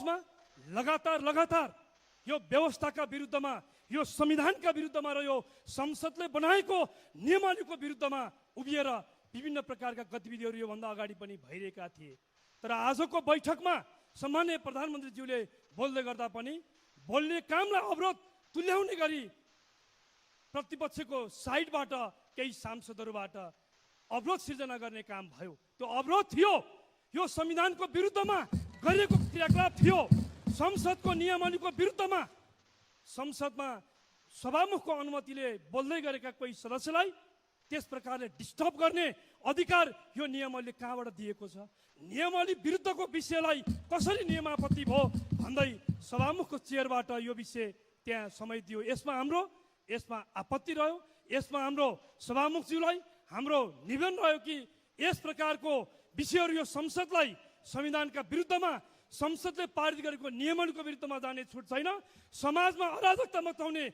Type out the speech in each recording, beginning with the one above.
लगातार यो व्यवस्थाका विरुद्धमा, यो संविधानका विरुद्धमा र यो संसदले बनाएको नियमावलीको विरुद्धमा उभिएर विभिन्न प्रकारका गतिविधिहरू योभन्दा अगाडि पनि भइरहेका थिए। तर आजको बैठकमा सम्माननीय प्रधानमन्त्रीज्यूले बोल्दै गर्दा पनि बोल्ने कामलाई अवरोध तुल्याउने गरी प्रतिपक्षको साइडबाट केही सांसदहरूबाट अवरोध सिर्जना गर्ने काम भयो। त्यो अवरोध थियो, यो संविधानको विरुद्धमा गरिएको क्रियाकलाप थियो, संसदको नियमावलीको विरुद्धमा संसदमा सभामुखको अनुमतिले बोल्दै गरेका कोही सदस्यलाई त्यस प्रकारले डिस्टर्ब गर्ने अधिकार यो नियमावलीले कहाँबाट दिएको छ? नियमावली विरुद्धको विषयलाई कसरी नियमापत्ति भयो भन्दै सभामुखको चेयरबाट यो विषय त्यहाँ समय दियो। यसमा आपत्ति रह्यो। यसमा हाम्रो सभामुखज्यूलाई हाम्रो निवेदन रह्यो कि यस प्रकारको विषयहरू यो संसदलाई संविधानका विरुद्धमा, संसदले पारित गरेको नियमहरूको विरुद्धमा जाने छुट छैन। समाजमा अराजकता मचाउने,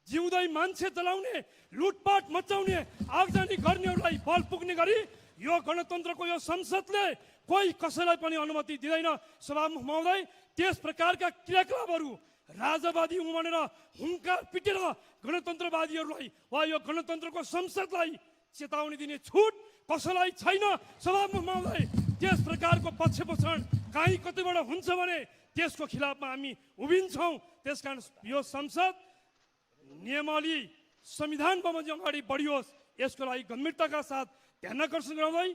जिउँदै मान्छे जलाउने, लुटपाट मचाउने, आगजनी गर्नेहरूलाई बल पुग्ने गरी यो गणतन्त्रको यो संसदले कोही कसैलाई पनि अनुमति दिँदैन। सभामुख महोदय, त्यस प्रकारका क्रियाकलापहरू राजावादी उमानेर हुङ्कार पिटेर गणतन्त्रवादीहरूलाई वा यो गणतन्त्रको संसदलाई चेतावनी दिने छुट कसैलाई छैन। सभामुख महोदय, त्यस प्रकारको पक्षपोषण काहीँ कतैबाट हुन्छ भने त्यसको खिलाफमा हामी उभिन्छौँ। त्यसकारण यो संसद नियमावली संविधान बमोजिम अगाडि बढियोस्, यसको लागि गम्भीरताका साथ ध्यान आकर्षण गराउँदै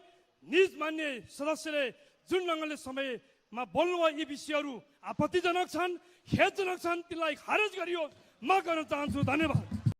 निज मान्य सदस्यले जुन ढङ्गले समयमा बोल्नुभयो यी विषयहरू आपत्तिजनक छन्, खेदजनक छन्, तिनलाई खारेज गरियोस् म गर्न चाहन्छु। धन्यवाद।